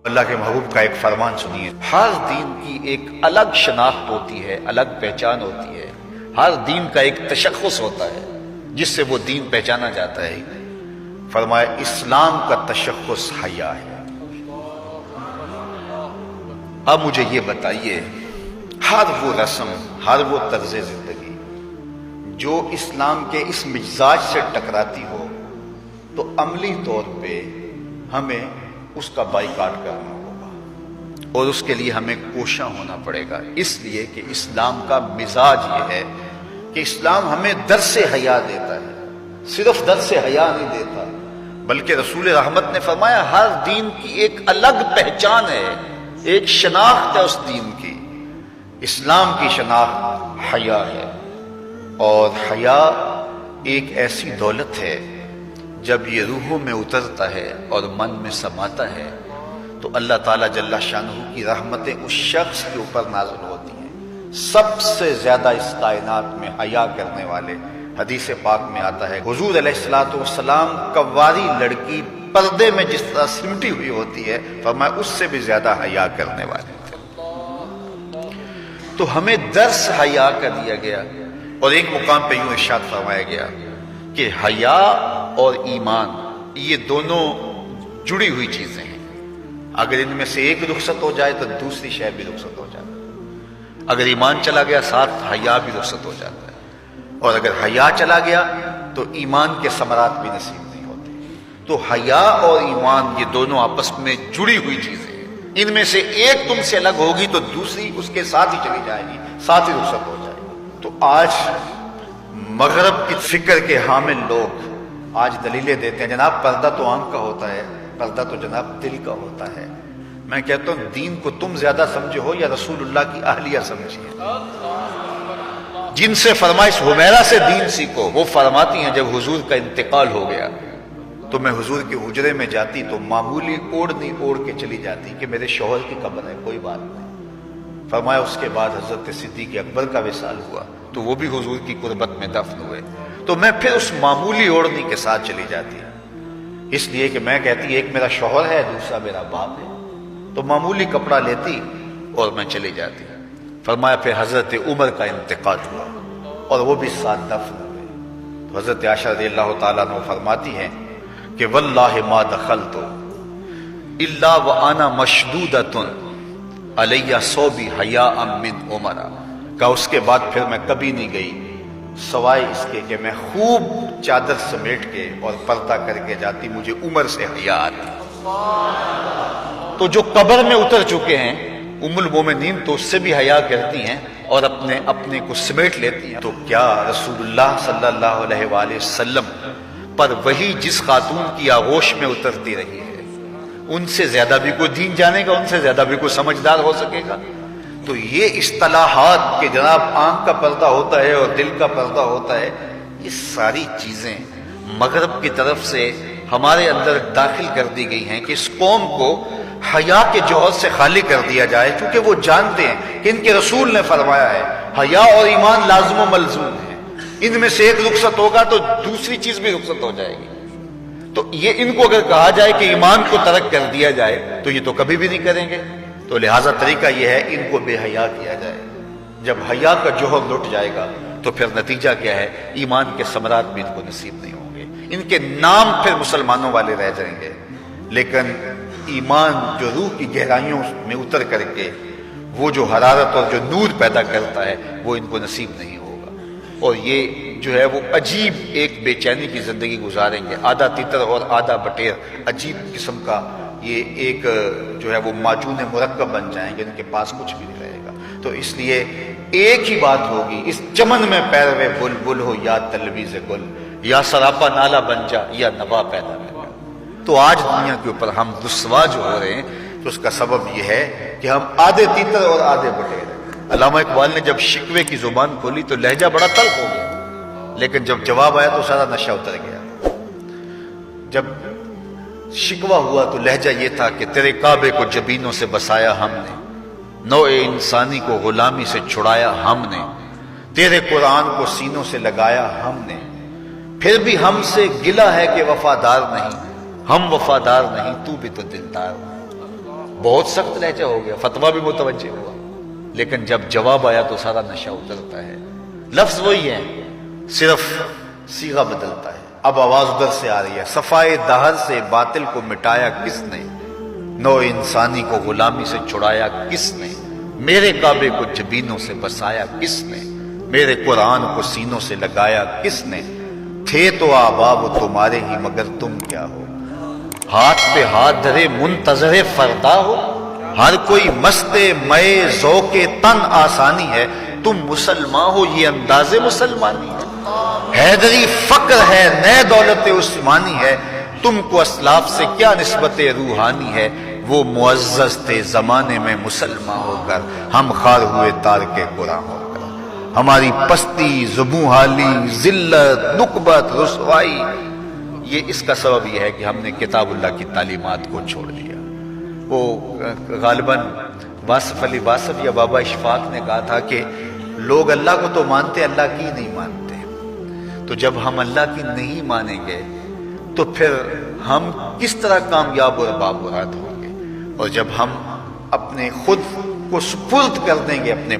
اللہ کے محبوب کا ایک فرمان سنیے، ہر دین کی ایک الگ شناخت ہوتی ہے، الگ پہچان ہوتی ہے، ہر دین کا ایک تشخص ہوتا ہے جس سے وہ دین پہچانا جاتا ہے۔ فرمایا اسلام کا تشخص حیا ہے۔ اب مجھے یہ بتائیے، ہر وہ رسم، ہر وہ طرز زندگی جو اسلام کے اس مزاج سے ٹکراتی ہو تو عملی طور پہ ہمیں اس کا بائیکاٹ کرنا ہوگا اور اس کے لیے ہمیں کوشاں ہونا پڑے گا، اس لیے کہ اسلام کا مزاج یہ ہے کہ اسلام ہمیں درس حیا دیتا ہے، صرف درس حیا نہیں دیتا بلکہ رسول رحمت نے فرمایا ہر دین کی ایک الگ پہچان ہے، ایک شناخت ہے اس دین کی۔ اسلام کی شناخت حیا ہے، اور حیا ایک ایسی دولت ہے جب یہ روحوں میں اترتا ہے اور من میں سماتا ہے تو اللہ تعالیٰ جل شانہ کی رحمتیں اس شخص کے اوپر نازل ہوتی ہیں۔ سب سے زیادہ اس کائنات میں حیا کرنے والے، حدیث پاک میں آتا ہے حضور علیہ الصلوۃ والسلام کواری لڑکی پردے میں جس طرح سمٹی ہوئی ہوتی ہے، فرمایا اس سے بھی زیادہ حیا کرنے والے تھے۔ تو ہمیں درس حیا کا دیا گیا، اور ایک مقام پہ یوں ارشاد فرمایا گیا کہ حیا اور ایمان یہ دونوں جڑی ہوئی چیزیں ہیں، اگر ان میں سے ایک رخصت ہو جائے تو دوسری شے بھی رخصت ہو جاتی ہے، اگر ایمان چلا گیا ساتھ حیا بھی رخصت ہو جاتا ہے، اور اگر حیا چلا گیا تو ایمان کے ثمرات بھی نصیب نہیں ہوتے۔ تو حیا اور ایمان یہ دونوں آپس میں جڑی ہوئی چیزیں ہیں، ان میں سے ایک تم سے الگ ہوگی تو دوسری اس کے ساتھ ہی چلی جائے گی، ساتھ ہی رخصت ہو جائے گی۔ تو آج مغرب کی فکر کے حامل لوگ آج دلیلیں دیتے ہیں جناب پردہ تو آنکھ کا ہوتا ہے، پردہ تو جناب دل کا ہوتا ہے۔ میں کہتا ہوں دین کو تم زیادہ سمجھے ہو یا رسول اللہ کی اہلیہ سمجھیے، جن سے فرمائش حمیرہ سے دین سیکھو، وہ فرماتی ہیں جب حضور کا انتقال ہو گیا تو میں حضور کے حجرے میں جاتی تو معمولی اوڑھنی اوڑھ کے چلی جاتی کہ میرے شوہر کی قبر ہے، کوئی بات نہیں۔ فرمایا اس کے بعد حضرت صدیق اکبر کا وصال ہوا تو وہ بھی حضور کی قربت میں دفن ہوئے، تو میں پھر اس معمولی اوڑھنی کے ساتھ چلی جاتی، اس لیے کہ میں کہتی ایک میرا شوہر ہے دوسرا میرا باپ ہے، تو معمولی کپڑا لیتی اور میں چلی جاتی۔ فرمایا پھر حضرت عمر کا انتقال ہوا اور وہ بھی ساتھ دفن ہوئے، تو حضرت عائشہ رضی اللہ تعالیٰ عنہ فرماتی ہیں کہ واللہ ما دخلت الا وانا مشدودۃ علیہ صوبی حیاء من عمر، کہ اس کے بعد پھر میں کبھی نہیں گئی سوائے اس کے کہ میں خوب چادر سمیٹ کے اور پردہ کر کے جاتی، مجھے عمر سے حیا آتی۔ تو جو قبر میں اتر چکے ہیں ام المومنین تو اس سے بھی حیا کرتی ہیں اور اپنے کو سمیٹ لیتی ہیں، تو کیا رسول اللہ صلی اللہ علیہ وآلہ وسلم پر وہی جس خاتون کی آغوش میں اترتی رہی ہے ان سے زیادہ بھی کوئی دین جانے گا، ان سے زیادہ بھی کوئی سمجھدار ہو سکے گا؟ تو یہ اصطلاحات کہ جناب آنکھ کا پردہ ہوتا ہے اور دل کا پردہ ہوتا ہے، یہ ساری چیزیں مغرب کی طرف سے ہمارے اندر داخل کر دی گئی ہیں کہ اس قوم کو حیا کے جوہر سے خالی کر دیا جائے، کیونکہ وہ جانتے ہیں کہ ان کے رسول نے فرمایا ہے حیا اور ایمان لازم و ملزوم ہے، ان میں سے ایک رخصت ہوگا تو دوسری چیز بھی رخصت ہو جائے گی۔ تو یہ ان کو اگر کہا جائے کہ ایمان کو ترک کر دیا جائے تو یہ تو کبھی بھی نہیں کریں گے، تو لہٰذا طریقہ یہ ہے ان کو بے حیا کیا جائے۔ جب حیا کا جوہر لٹ جائے گا تو پھر نتیجہ کیا ہے؟ ایمان کے ثمرات بھی ان کو نصیب نہیں ہوں گے، ان کے نام پھر مسلمانوں والے رہ جائیں گے، لیکن ایمان جو روح کی گہرائیوں میں اتر کر کے وہ جو حرارت اور جو نور پیدا کرتا ہے وہ ان کو نصیب نہیں ہوگا، اور یہ جو ہے وہ عجیب ایک بے چینی کی زندگی گزاریں گے، آدھا تیتر اور آدھا بٹیر، عجیب قسم کا یہ ایک جو ہے وہ معجون مرکب بن جائیں گے، ان کے پاس کچھ بھی نہیں رہے گا۔ تو اس لیے ایک ہی بات ہوگی، اس چمن میں پیروے بلبل ہو یا تلویز گل، یا سراپا نالا بن جا یا نوا پیدا کر۔ تو آج دنیا کے اوپر ہم رسوا جو ہو رہے ہیں تو اس کا سبب یہ ہے کہ ہم آدھے تیتر اور آدھے بٹیر ہیں۔ علامہ اقبال نے جب شکوے کی زبان کھولی تو لہجہ بڑا تلخ ہو گیا، لیکن جب جواب آیا تو سارا نشہ اتر گیا۔ جب شکوہ ہوا تو لہجہ یہ تھا کہ تیرے کعبے کو جبینوں سے بسایا ہم نے، نوع انسانی کو غلامی سے چھڑایا ہم نے، تیرے قرآن کو سینوں سے لگایا ہم نے، پھر بھی ہم سے گلہ ہے کہ وفادار نہیں، ہم وفادار نہیں تو بھی تو دلدار۔ بہت سخت لہجہ ہو گیا، فتویٰ بھی متوجہ ہوا، لیکن جب جواب آیا تو سارا نشہ اترتا ہے۔ لفظ وہی ہے، صرف صیغہ بدلتا ہے۔ اب آواز ادھر سے آ رہی ہے، صفائے دہر سے باطل کو مٹایا کس نے، نو انسانی کو غلامی سے چھڑایا کس نے، میرے کعبے کو جبینوں سے بسایا کس نے، میرے قرآن کو سینوں سے لگایا کس نے، تھے تو آباب تمہارے ہی مگر تم کیا ہو، ہاتھ پہ ہاتھ دھرے منتظر فردا ہو، ہر کوئی مست مئے ذوق تن آسانی ہے، تم مسلمان ہو یہ انداز مسلمانی ہے، حیدری فقر ہے نئے دولت عثمانی ہے، تم کو اسلاف سے کیا نسبت روحانی ہے، وہ معزز تھے زمانے میں مسلمان ہو کر، ہم خار ہوئے تارک قرآن ہو کر، ہماری پستی، زبوں حالی، ذلت، نکبت، رسوائی، یہ اس کا سبب یہ ہے کہ ہم نے کتاب اللہ کی تعلیمات کو چھوڑ دیا۔ وہ غالباً واصف علی واصف یا بابا اشفاق نے کہا تھا کہ لوگ اللہ کو تو مانتے، اللہ کی نہیں مانتے، تو جب ہم اللہ کی نہیں مانیں گے تو پھر ہم کس طرح کامیاب اور بابرات ہوں گے، اور جب ہم اپنے خود کو سپرد کر دیں گے اپنے